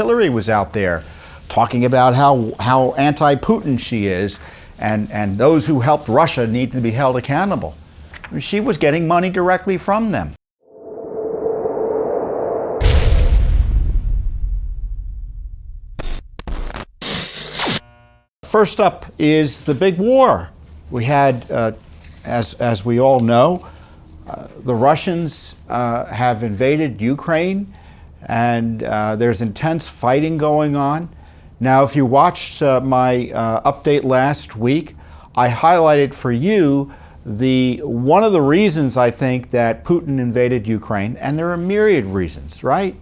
Hillary was out there talking about how anti-Putin she is, and those who helped Russia need to be held accountable. She was getting money directly from them. First up is the big war. We had, as we all know, the Russians have invaded Ukraine, and there's intense fighting going on. Now, if you watched my update last week, I highlighted for you one of the reasons I think that Putin invaded Ukraine, and there are myriad reasons, right,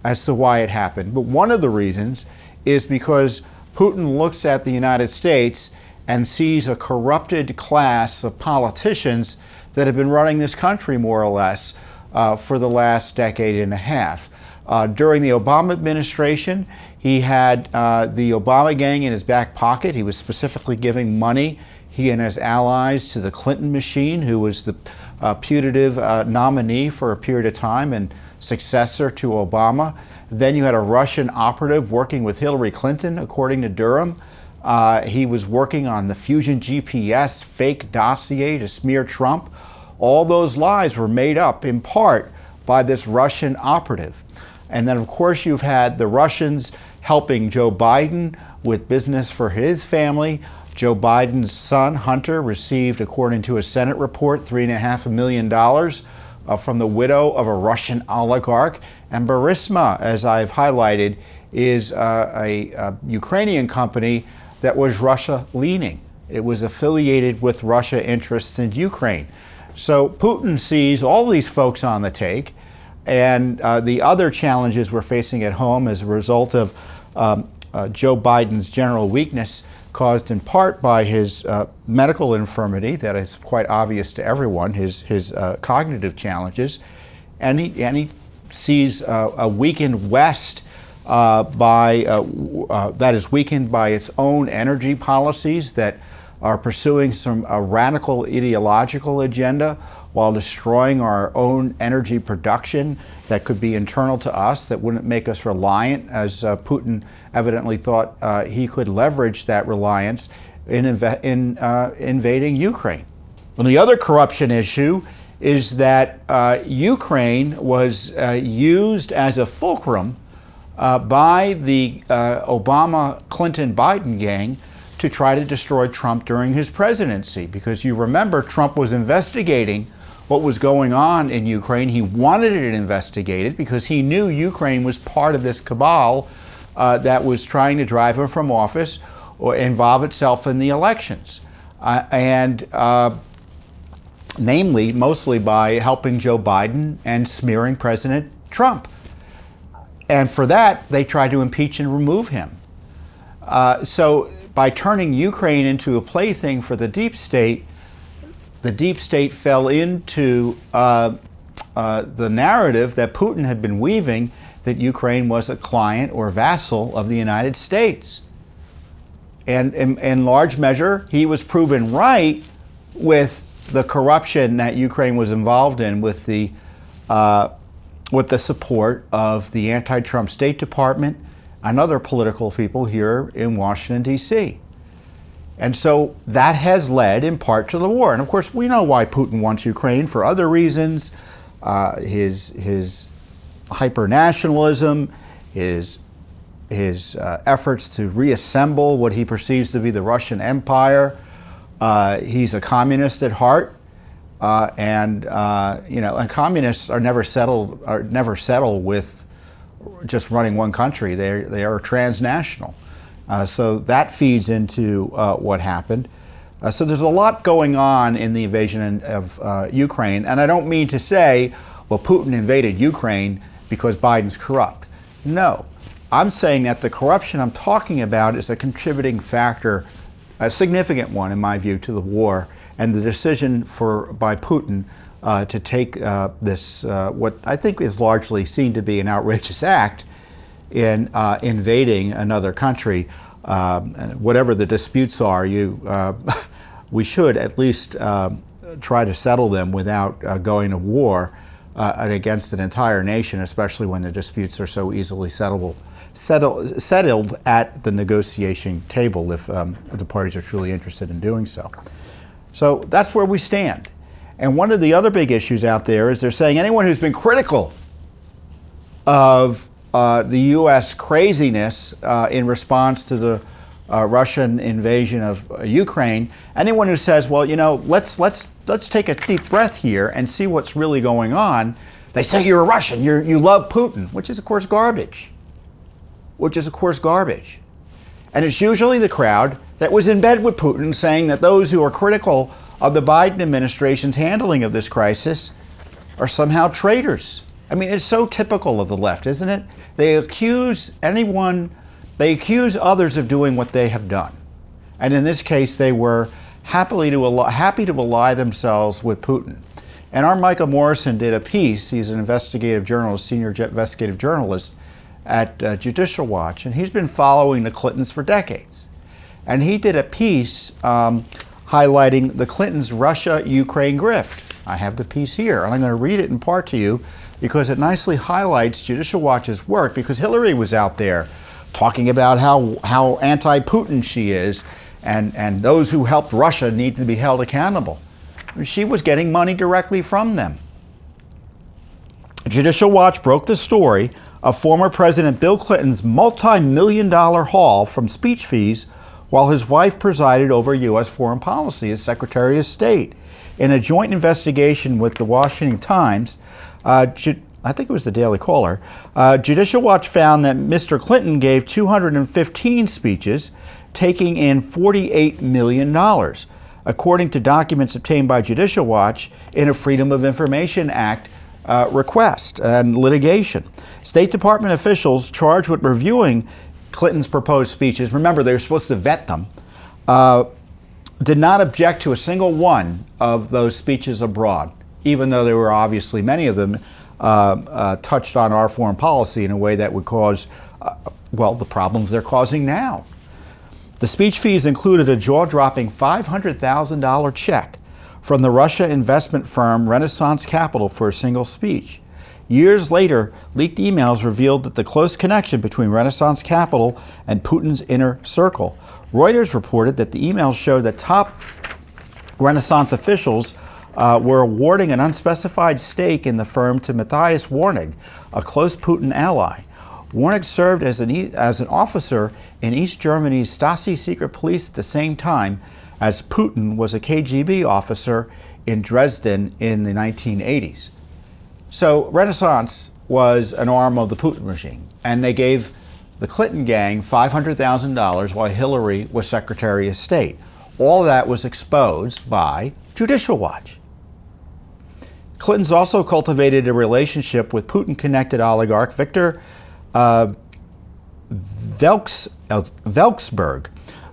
as to why it happened. But one of the reasons is because Putin looks at the United States and sees a corrupted class of politicians that have been running this country more or less for the last decade and a half. During the Obama administration, he had the Obama gang in his back pocket. He was specifically giving money, he and his allies, to the Clinton machine, who was the putative nominee for a period of time and successor to Obama. Then you had a Russian operative working with Hillary Clinton, according to Durham. He was working on the Fusion GPS fake dossier to smear Trump. All those lies were made up in part by this Russian operative. And then, of course, you've had the Russians helping Joe Biden with business for his family. Joe Biden's son, Hunter, received, according to a Senate report, $3.5 million from the widow of a Russian oligarch. And Burisma, as I've highlighted, is a Ukrainian company that was Russia-leaning. It was affiliated with Russia interests in Ukraine. So Putin sees all these folks on the take, and the other challenges we're facing at home as a result of Joe Biden's general weakness, caused in part by his medical infirmity that is quite obvious to everyone, his cognitive challenges, and he sees a weakened West that is weakened by its own energy policies that are pursuing some radical ideological agenda while destroying our own energy production that could be internal to us, that wouldn't make us reliant, as Putin evidently thought he could leverage that reliance in invading Ukraine. And the other corruption issue is that Ukraine was used as a fulcrum by the Obama-Clinton-Biden gang to try to destroy Trump during his presidency, because you remember Trump was investigating what was going on in Ukraine. He wanted it investigated because he knew Ukraine was part of this cabal that was trying to drive him from office or involve itself in the elections. Namely, mostly by helping Joe Biden and smearing President Trump. And for that, they tried to impeach and remove him. So by turning Ukraine into a plaything for the deep state fell into the narrative that Putin had been weaving, that Ukraine was a client or vassal of the United States. And in large measure, he was proven right with the corruption that Ukraine was involved in with the support of the anti-Trump State Department and other political people here in Washington, D.C. And so that has led in part to the war. And of course, we know why Putin wants Ukraine for other reasons. His hyper-nationalism, his efforts to reassemble what he perceives to be the Russian Empire. He's a communist at heart. And communists are never settle with just running one country. They are transnational. So that feeds into what happened. So there's a lot going on in the invasion of Ukraine. And I don't mean to say, well, Putin invaded Ukraine because Biden's corrupt. No. I'm saying that the corruption I'm talking about is a contributing factor, a significant one in my view, to the war, and the decision by Putin to take this, what I think is largely seen to be an outrageous act in invading another country. Whatever the disputes are, we should at least try to settle them without going to war against an entire nation, especially when the disputes are so easily settled at the negotiation table if the parties are truly interested in doing so. So that's where we stand. And one of the other big issues out there is they're saying anyone who's been critical of the U.S. craziness in response to the Russian invasion of Ukraine, anyone who says, well, you know, let's take a deep breath here and see what's really going on, they say you're a Russian, you love Putin, which is of course garbage. And it's usually the crowd that was in bed with Putin saying that those who are critical of the Biden administration's handling of this crisis are somehow traitors. I mean, it's so typical of the left, isn't it? They accuse others of doing what they have done. And in this case, they were happy to ally themselves with Putin. And our Michael Morrison did a piece. He's an investigative journalist, senior investigative journalist at Judicial Watch, and he's been following the Clintons for decades. And he did a piece highlighting the Clintons' Russia-Ukraine grift. I have the piece here, and I'm going to read it in part to you because it nicely highlights Judicial Watch's work, because Hillary was out there talking about how anti-Putin she is, and those who helped Russia need to be held accountable. She was getting money directly from them. Judicial Watch broke the story of former President Bill Clinton's multi-million-dollar haul from speech fees while his wife presided over U.S. foreign policy as Secretary of State. In a joint investigation with the Washington Times, I think it was the Daily Caller, Judicial Watch found that Mr. Clinton gave 215 speeches, taking in $48 million, according to documents obtained by Judicial Watch in a Freedom of Information Act request and litigation. State Department officials charged with reviewing Clinton's proposed speeches, remember they were supposed to vet them, did not object to a single one of those speeches abroad, even though there were obviously many of them touched on our foreign policy in a way that would cause, well, the problems they're causing now. The speech fees included a jaw-dropping $500,000 check from the Russia investment firm Renaissance Capital for a single speech. Years later, leaked emails revealed that the close connection between Renaissance Capital and Putin's inner circle. Reuters reported that the emails showed that top Renaissance officials were awarding an unspecified stake in the firm to Matthias Warnig, a close Putin ally. Warnig served as an officer in East Germany's Stasi secret police at the same time as Putin was a KGB officer in Dresden in the 1980s. So Renaissance was an arm of the Putin regime, and they gave the Clinton gang $500,000 while Hillary was Secretary of State. All of that was exposed by Judicial Watch. Clintons also cultivated a relationship with Putin-connected oligarch Viktor Veks,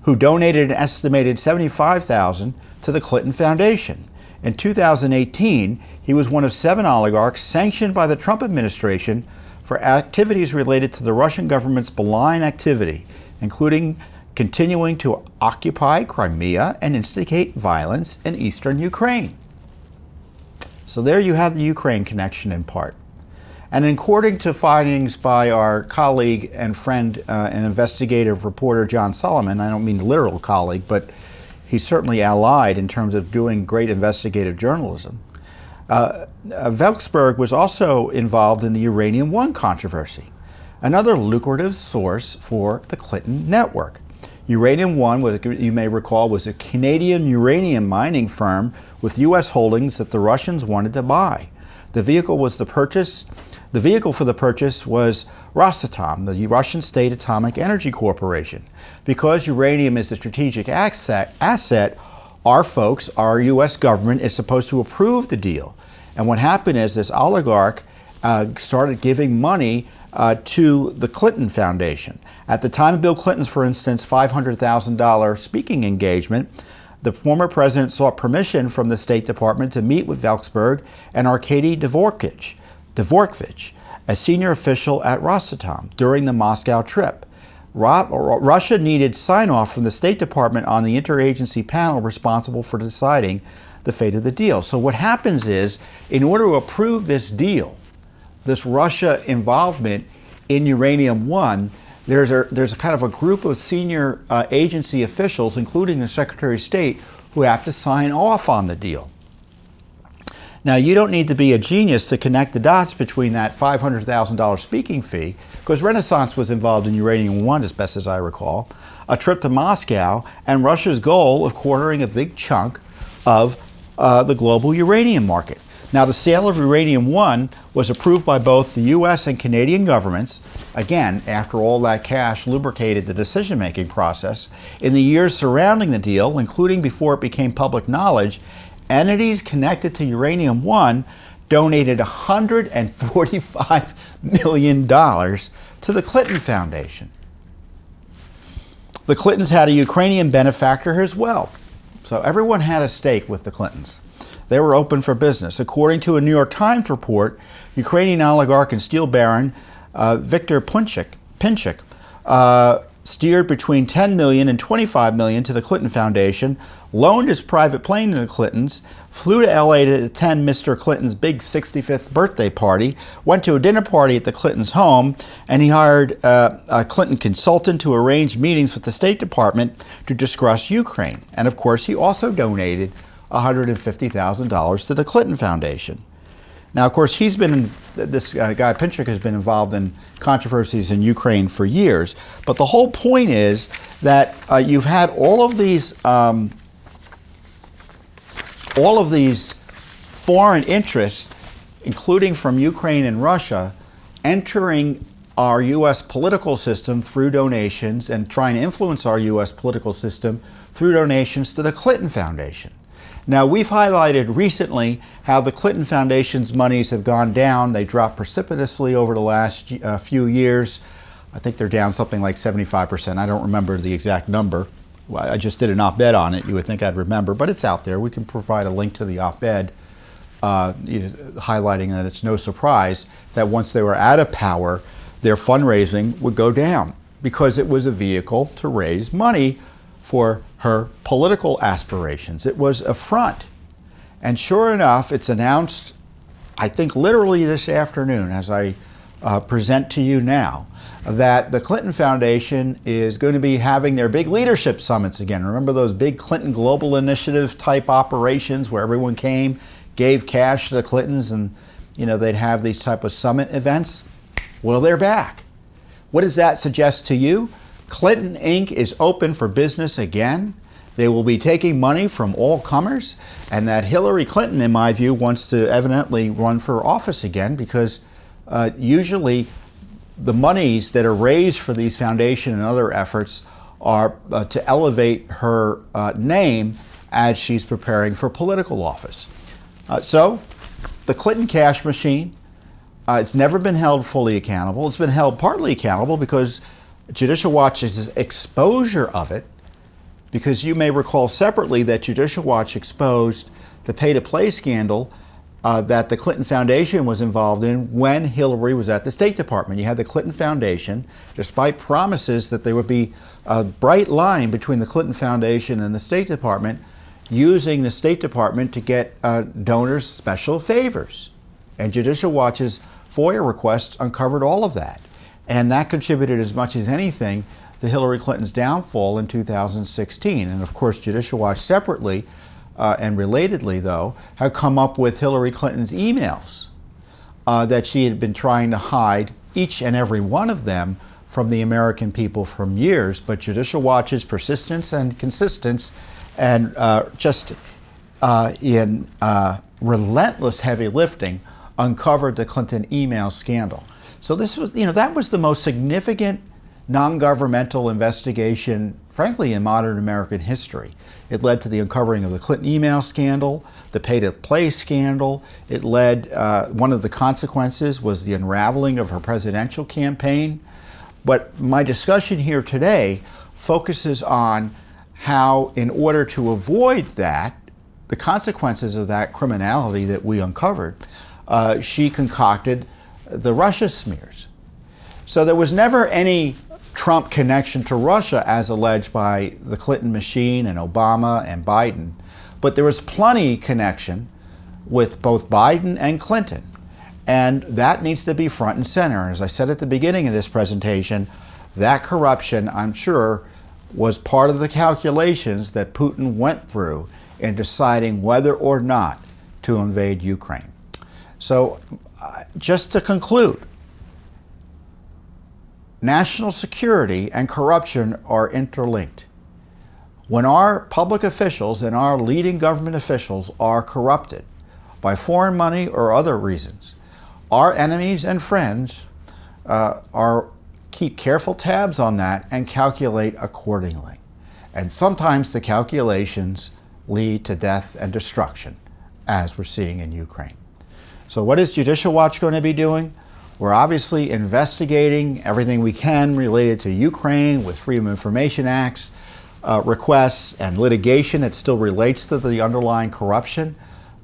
who donated an estimated $75,000 to the Clinton Foundation. In 2018, he was one of 7 oligarchs sanctioned by the Trump administration for activities related to the Russian government's malign activity, including continuing to occupy Crimea and instigate violence in eastern Ukraine. So there you have the Ukraine connection in part. And according to findings by our colleague and friend and investigative reporter John Solomon, I don't mean literal colleague, but he's certainly allied in terms of doing great investigative journalism. Veks was also involved in the Uranium One controversy, another lucrative source for the Clinton network. Uranium One, you may recall, was a Canadian uranium mining firm with U.S. holdings that the Russians wanted to buy. The vehicle for the purchase was Rosatom, the Russian State Atomic Energy Corporation. Because uranium is a strategic asset, our U.S. government is supposed to approve the deal. And what happened is this oligarch started giving money to the Clinton Foundation. At the time of Bill Clinton's, for instance, $500,000 speaking engagement, the former president sought permission from the State Department to meet with Veks and Arkady Dvorkovich, a senior official at Rosatom, during the Moscow trip. Russia needed sign-off from the State Department on the interagency panel responsible for deciding the fate of the deal. So what happens is, in order to approve this deal, this Russia involvement in Uranium One, there's a kind of a group of senior agency officials, including the Secretary of State, who have to sign off on the deal. Now, you don't need to be a genius to connect the dots between that $500,000 speaking fee, because Renaissance was involved in Uranium One, as best as I recall, a trip to Moscow, and Russia's goal of cornering a big chunk of the global uranium market. Now, the sale of Uranium One was approved by both the U.S. and Canadian governments, again, after all that cash lubricated the decision-making process. In the years surrounding the deal, including before it became public knowledge, entities connected to Uranium One donated $145 million to the Clinton Foundation. The Clintons had a Ukrainian benefactor as well. So everyone had a stake with the Clintons. They were open for business. According to a New York Times report, Ukrainian oligarch and steel baron Viktor Pinchuk steered between $10 million and $25 million to the Clinton Foundation, loaned his private plane to the Clintons, flew to LA to attend Mr. Clinton's big 65th birthday party, went to a dinner party at the Clintons' home, and he hired a Clinton consultant to arrange meetings with the State Department to discuss Ukraine. And of course, he also donated $150,000 to the Clinton Foundation. Now, of course, this guy Pinchuk has been involved in controversies in Ukraine for years. But the whole point is that you've had all of these foreign interests, including from Ukraine and Russia, entering our U.S. political system through donations and trying to influence our U.S. political system through donations to the Clinton Foundation. Now, we've highlighted recently how the Clinton Foundation's monies have gone down. They dropped precipitously over the last few years. I think they're down something like 75%. I don't remember the exact number. I just did an op-ed on it. You would think I'd remember, but it's out there. We can provide a link to the op-ed highlighting that it's no surprise that once they were out of power, their fundraising would go down because it was a vehicle to raise money for her political aspirations. It was a front. And sure enough, it's announced, I think literally this afternoon, as I present to you now, that the Clinton Foundation is going to be having their big leadership summits again. Remember those big Clinton Global Initiative type operations where everyone came, gave cash to the Clintons, and they'd have these type of summit events? Well, they're back. What does that suggest to you? Clinton Inc. is open for business again. They will be taking money from all comers, and that Hillary Clinton, in my view, wants to evidently run for office again because usually the monies that are raised for these foundation and other efforts are to elevate her name as she's preparing for political office. So the Clinton cash machine, it's never been held fully accountable. It's been held partly accountable because Judicial Watch's exposure of it, because you may recall separately that Judicial Watch exposed the pay-to-play scandal that the Clinton Foundation was involved in when Hillary was at the State Department. You had the Clinton Foundation, despite promises that there would be a bright line between the Clinton Foundation and the State Department, using the State Department to get donors special favors. And Judicial Watch's FOIA requests uncovered all of that. And that contributed as much as anything to Hillary Clinton's downfall in 2016. And of course, Judicial Watch separately and relatedly, though, have come up with Hillary Clinton's emails that she had been trying to hide, each and every one of them, from the American people for years. But Judicial Watch's persistence and consistence and in relentless heavy lifting uncovered the Clinton email scandal. So this was, that was the most significant non-governmental investigation, frankly, in modern American history. It led to the uncovering of the Clinton email scandal, the pay-to-play scandal. It led, one of the consequences was the unraveling of her presidential campaign. But my discussion here today focuses on how, in order to avoid that, the consequences of that criminality that we uncovered, she concocted the Russia smears. So there was never any Trump connection to Russia as alleged by the Clinton machine and Obama and Biden, but there was plenty connection with both Biden and Clinton. And that needs to be front and center. As I said at the beginning of this presentation, That corruption, I'm sure, was part of the calculations that Putin went through in deciding whether or not to invade Ukraine. So, just to conclude, national security and corruption are interlinked. When our public officials and our leading government officials are corrupted by foreign money or other reasons, our enemies and friends keep careful tabs on that and calculate accordingly. And sometimes the calculations lead to death and destruction, as we're seeing in Ukraine. So what is Judicial Watch going to be doing? We're obviously investigating everything we can related to Ukraine with Freedom of Information Acts, requests and litigation that still relates to the underlying corruption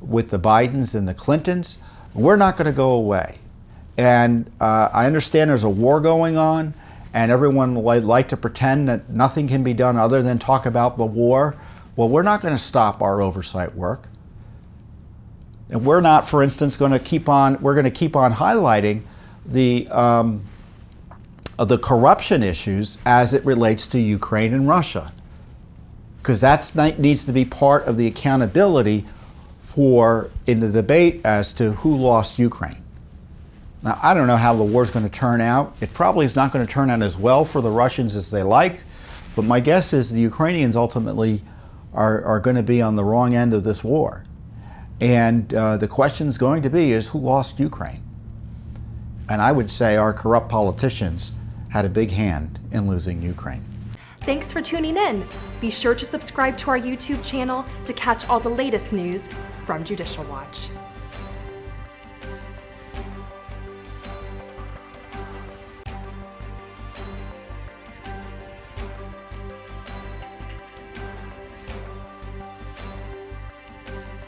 with the Bidens and the Clintons. We're not going to go away. And I understand there's a war going on, and everyone would like to pretend that nothing can be done other than talk about the war. Well, we're not going to stop our oversight work. And we're not, for instance, going to keep on highlighting the corruption issues as it relates to Ukraine and Russia, because that needs to be part of the accountability in the debate as to who lost Ukraine. Now, I don't know how the war's going to turn out. It probably is not going to turn out as well for the Russians as they like, but my guess is the Ukrainians ultimately are going to be on the wrong end of this war. And the question is going to be is who lost Ukraine? And I would say our corrupt politicians had a big hand in losing Ukraine. Thanks for tuning in. Be sure to subscribe to our YouTube channel to catch all the latest news from Judicial Watch.